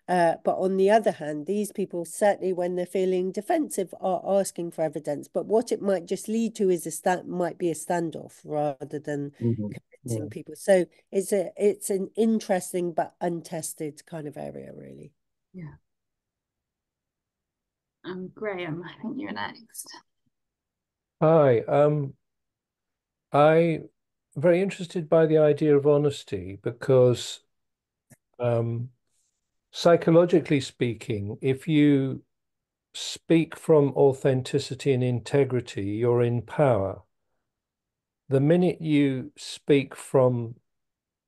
But on the other hand, these people, certainly when they're feeling defensive, are asking for evidence. But what it might just lead to is might be a standoff rather than convincing people. So it's an interesting but untested kind of area, really. Yeah. Graham, I think you're next. Hi. I'm very interested by the idea of honesty because psychologically speaking, if you speak from authenticity and integrity, you're in power. the minute you speak from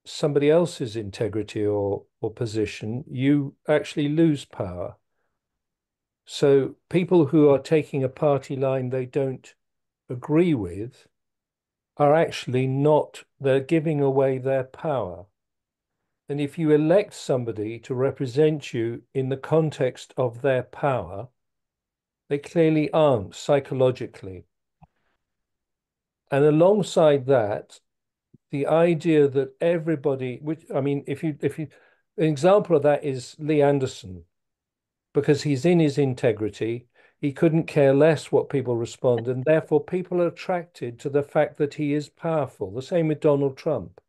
somebody else's integrity or position, you actually lose power. So people who are taking a party line they don't agree with are actually not, they're giving away their power. And if you elect somebody to represent you in the context of their power, they clearly aren't psychologically. And alongside that, the idea that everybody, which I mean, if you, an example of that is Lee Anderson, because he's in his integrity, he couldn't care less what people respond, and therefore people are attracted to the fact that he is powerful. The same with Donald Trump.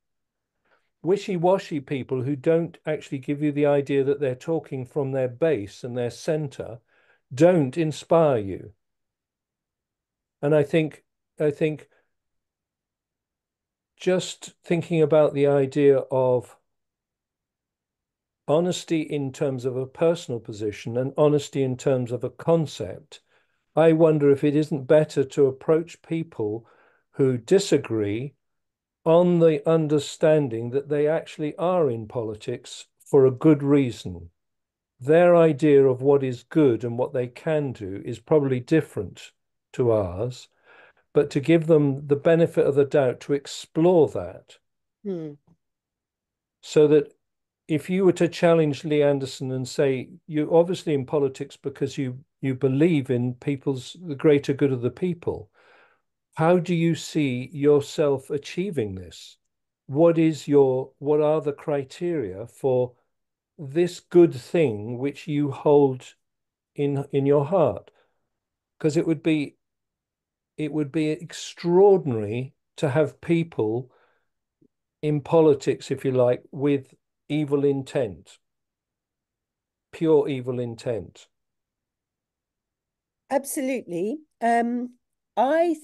Wishy-washy people who don't actually give you the idea that they're talking from their base and their center don't inspire you. And I think just thinking about the idea of honesty in terms of a personal position and honesty in terms of a concept, I wonder if it isn't better to approach people who disagree on the understanding that they actually are in politics for a good reason. Their idea of what is good and what they can do is probably different to ours, but to give them the benefit of the doubt to explore that. So that if you were to challenge Lee Anderson and say, you're obviously in politics because you believe in the greater good of the people, how do you see yourself achieving this? What are the criteria for this good thing which you hold in your heart? Because it would be extraordinary to have people in politics, if you like, with evil intent, pure evil intent. Absolutely. I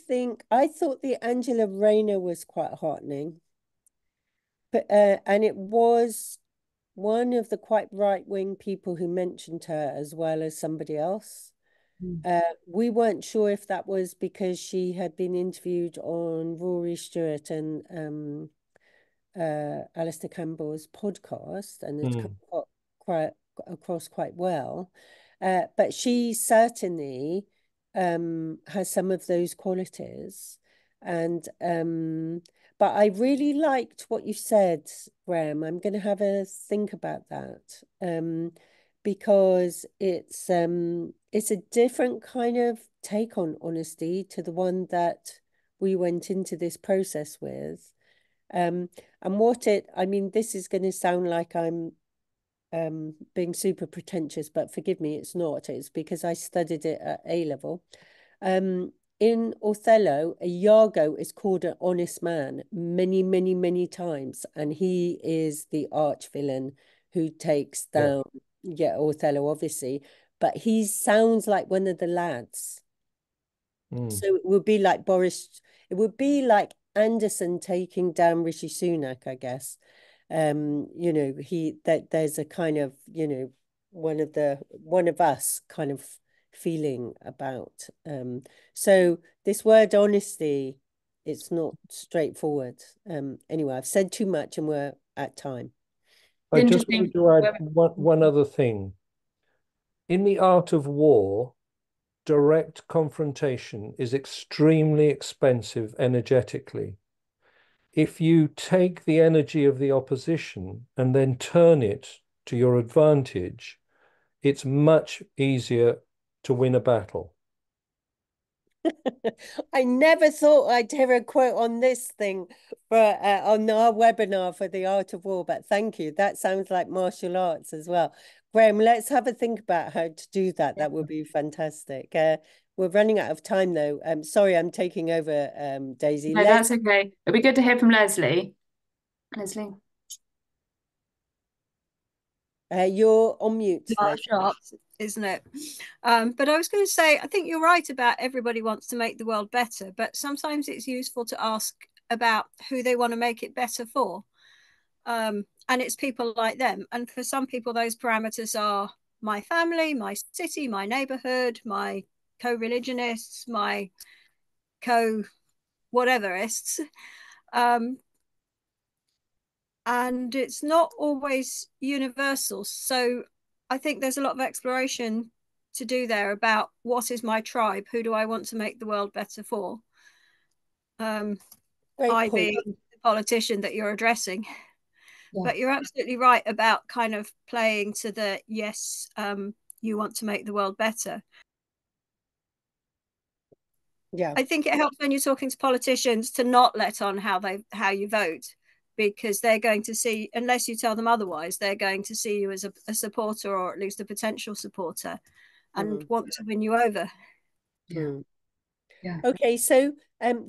thought the Angela Rayner was quite heartening, but and it was one of the quite right-wing people who mentioned her as well as somebody else. We weren't sure if that was because she had been interviewed on Rory Stewart and Alistair Campbell's podcast and it's come quite across quite well. But she certainly has some of those qualities. And but I really liked what you said, Graham. I'm going to have a think about that. Because it's a different kind of take on honesty to the one that we went into this process with. And I mean, this is going to sound like I'm being super pretentious, but forgive me, it's not. It's because I studied it at A level. In Othello, Iago is called an honest man many, many, many times, and he is the arch villain who takes down, Othello, obviously, but he sounds like one of the lads. So it would be like it would be like Anderson taking down Rishi Sunak, I guess. There's a kind of, one of us kind of feeling about. So this word honesty, it's not straightforward. Anyway, I've said too much and we're at time. I just want to add one other thing. In the art of war, direct confrontation is extremely expensive energetically. If you take the energy of the opposition and then turn it to your advantage, it's much easier to win a battle. I never thought I'd hear a quote on this thing on our webinar for the Art of War, but thank you. That sounds like martial arts as well. Graham, let's have a think about how to do that. That would be fantastic. We're running out of time though. Sorry, I'm taking over, Daisy. No, that's okay. It'll be good to hear from Leslie. Leslie. You're on mute. Sharp, isn't it? But I was going to say, I think you're right about everybody wants to make the world better, but sometimes it's useful to ask about who they want to make it better for. And it's people like them. And for some people, those parameters are my family, my city, my neighborhood, my co-religionists, my whateverists. And it's not always universal. So I think there's a lot of exploration to do there about what is my tribe, who do I want to make the world better for, I being the politician that you're addressing. Yeah. But you're absolutely right about kind of playing to the yes, you want to make the world better. Yeah, I think it helps when you're talking to politicians to not let on how you vote, because they're going to see, unless you tell them otherwise, they're going to see you as a supporter, or at least a potential supporter, and want to win you over. Yeah. Yeah. Okay, so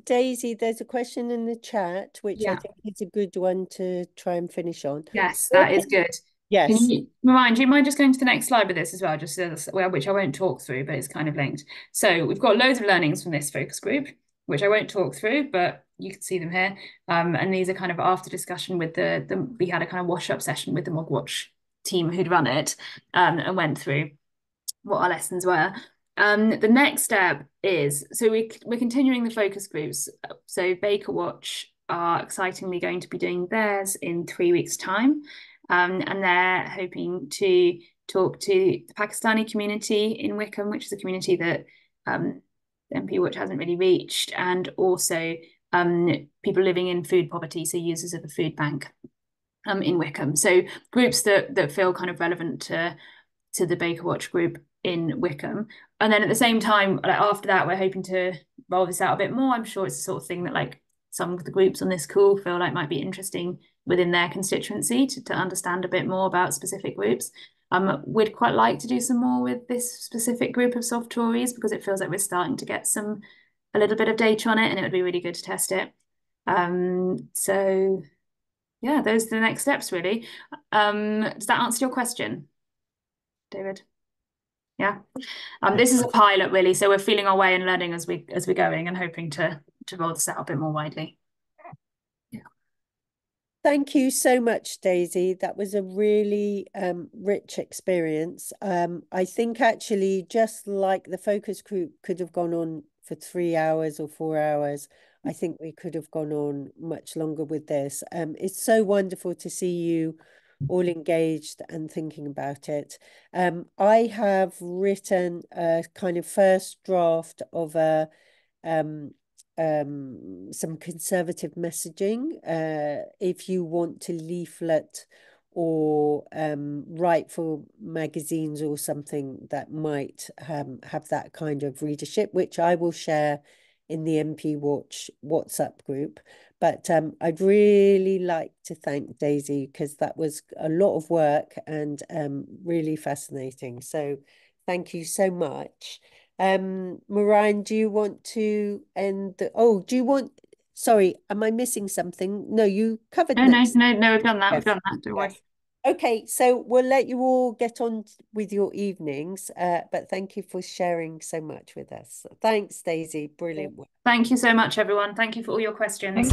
Daisy, there's a question in the chat which I think is a good one to try and finish on. Yes, that is good. Yes. Can you, Marianne, do you mind just going to the next slide with this as well, just which I won't talk through, but it's kind of linked. So we've got loads of learnings from this focus group, which I won't talk through, but you can see them here. And these are kind of after discussion with we had a kind of wash-up session with the Mogg Watch team who'd run it, and went through what our lessons were. The next step is, so we're continuing the focus groups. So Baker Watch are excitingly going to be doing theirs in 3 weeks' time. And they're hoping to talk to the Pakistani community in Wickham, which is a community that MP Watch hasn't really reached, and also people living in food poverty, so users of the food bank in Wickham. So groups that feel kind of relevant to the Baker Watch group in Wickham. And then at the same time, like after that, we're hoping to roll this out a bit more. I'm sure it's the sort of thing that like some of the groups on this call feel like might be interesting within their constituency to understand a bit more about specific groups. We'd quite like to do some more with this specific group of soft Tories, because it feels like we're starting to get a little bit of data on it, and it would be really good to test it. So yeah, those are the next steps really. Does that answer your question, David? Yeah. This is a pilot really, so we're feeling our way and learning as we're going, and hoping to roll this out a bit more widely. Yeah. Thank you so much, Daisy. That was a really rich experience. I think actually, just like the focus group could have gone on for 3 hours or 4 hours, I think we could have gone on much longer with this. It's so wonderful to see you all engaged and thinking about it. I have written a kind of first draft of some conservative messaging. If you want to leaflet or write for magazines or something that might have that kind of readership, which I will share in the MP Watch WhatsApp group. But I'd really like to thank Daisy, because that was a lot of work and really fascinating. So thank you so much. Marianne, do you want to end sorry, am I missing something? No, you covered No, this. no, we've done that. Yes. We've done that. Don't worry. Okay, so we'll let you all get on with your evenings, but thank you for sharing so much with us. Thanks, Daisy. Brilliant work. Thank you so much, everyone. Thank you for all your questions.